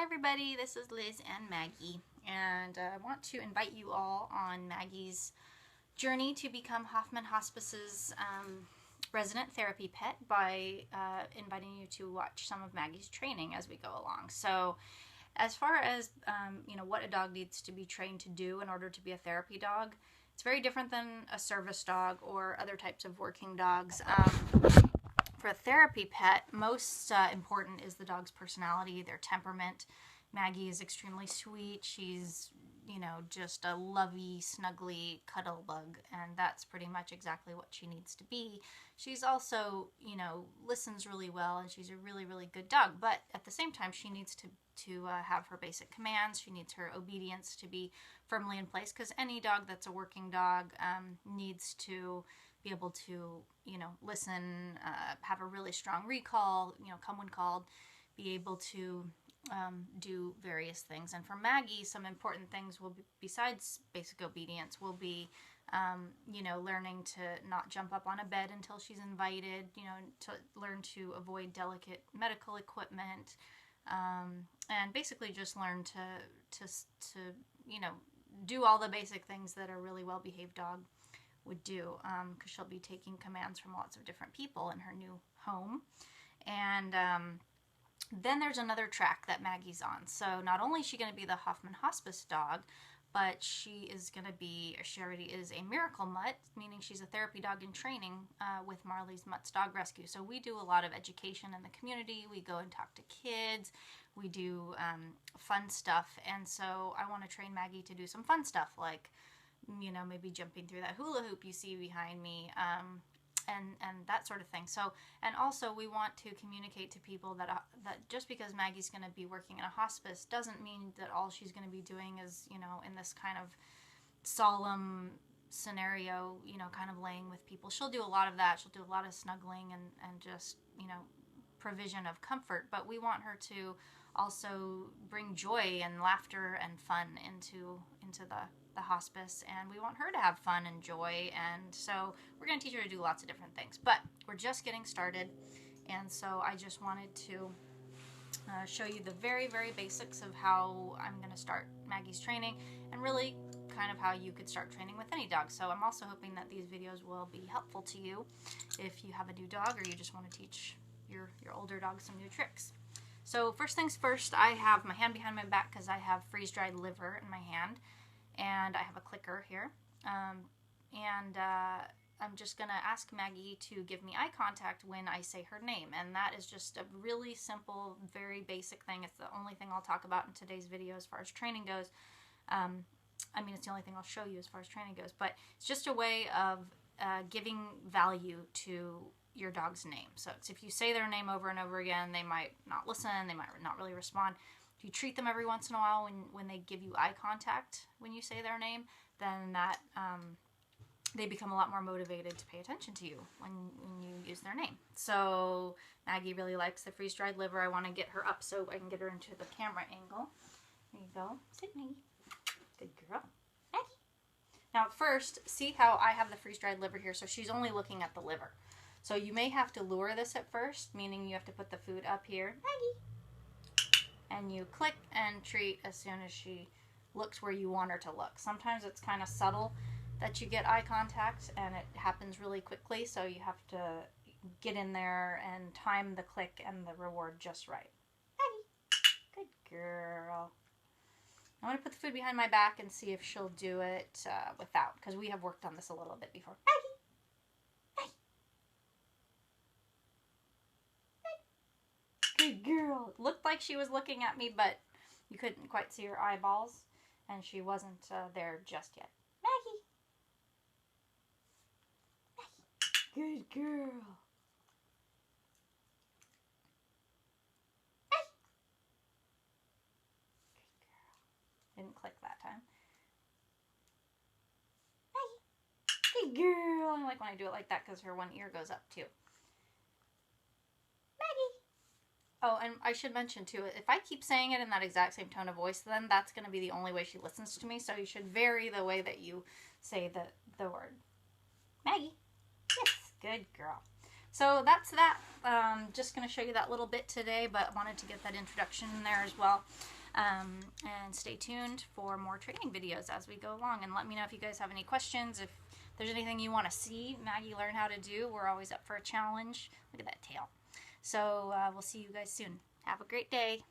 everybody, this is Liz and Maggie, and I want to invite you all on Maggie's journey to become Hoffman Hospice's resident therapy pet by inviting you to watch some of Maggie's training as we go along. So as far as what a dog needs to be trained to do in order to be a therapy dog, it's very different than a service dog or other types of working dogs. For a therapy pet, most important is the dog's personality, their temperament. Maggie is extremely sweet. She's, just a lovey, snuggly cuddle bug, and that's pretty much exactly what she needs to be. She's also, listens really well, and she's a really, really good dog, but at the same time, she needs to have her basic commands. She needs her obedience to be firmly in place, because any dog that's a working dog needs to be able to, listen, have a really strong recall, come when called, be able to do various things. And for Maggie, some important things will be, besides basic obedience, will be, learning to not jump up on a bed until she's invited, to learn to avoid delicate medical equipment, and basically just learn to do all the basic things that a really well-behaved dog would do, because she'll be taking commands from lots of different people in her new home. And then there's another track that Maggie's on. So not only is she going to be the Hoffman Hospice dog, but she already is a miracle mutt, meaning she's a therapy dog in training with Marley's Mutts Dog Rescue. So we do a lot of education in the community. We go and talk to kids. We do fun stuff. And so I want to train Maggie to do some fun stuff, like maybe jumping through that hula hoop you see behind me, and that sort of thing. So, and also we want to communicate to people that just because Maggie's going to be working in a hospice doesn't mean that all she's going to be doing is, in this kind of solemn scenario, kind of laying with people. She'll do a lot of that. She'll do a lot of snuggling and just, provision of comfort. But we want her to also bring joy and laughter and fun into the hospice, and we want her to have fun and joy, and so we're going to teach her to do lots of different things. But we're just getting started, and so I just wanted to show you the very, very basics of how I'm going to start Maggie's training, and really kind of how you could start training with any dog. So I'm also hoping that these videos will be helpful to you if you have a new dog or you just want to teach your older dog some new tricks. So first things first, I have my hand behind my back because I have freeze-dried liver in my hand, and I have a clicker here, and I'm just going to ask Maggie to give me eye contact when I say her name, and that is just a really simple, very basic thing. It's the only thing I'll talk about in today's video as far as training goes. It's the only thing I'll show you as far as training goes, but it's just a way of giving value to your dog's name. So if you say their name over and over again, they might not listen, they might not really respond. If you treat them every once in a while when they give you eye contact when you say their name, then that they become a lot more motivated to pay attention to you when you use their name. So Maggie really likes the freeze-dried liver. I want to get her up so I can get her into the camera angle. There you go. Sit, Maggie. Good girl. Maggie. Now first, see how I have the freeze-dried liver here, so she's only looking at the liver. So you may have to lure this at first, meaning you have to put the food up here. Maggie. And you click and treat as soon as she looks where you want her to look. Sometimes it's kind of subtle that you get eye contact, and it happens really quickly, so you have to get in there and time the click and the reward just right. Maggie. Good girl. I'm going to put the food behind my back and see if she'll do it without, because we have worked on this a little bit before. Maggie. Good girl. It looked like she was looking at me, but you couldn't quite see her eyeballs, and she wasn't there just yet. Maggie. Maggie. Good girl. Maggie. Good girl. Didn't click that time. Maggie. Good girl. I like when I do it like that because her one ear goes up too. Oh, and I should mention too, if I keep saying it in that exact same tone of voice, then that's going to be the only way she listens to me, so you should vary the way that you say the word. Maggie. Yes, good girl. So that's that. Just going to show you that little bit today, but wanted to get that introduction in there as well. And stay tuned for more training videos as we go along. And let me know if you guys have any questions. If there's anything you want to see Maggie learn how to do, we're always up for a challenge. Look at that tail. So we'll see you guys soon. Have a great day.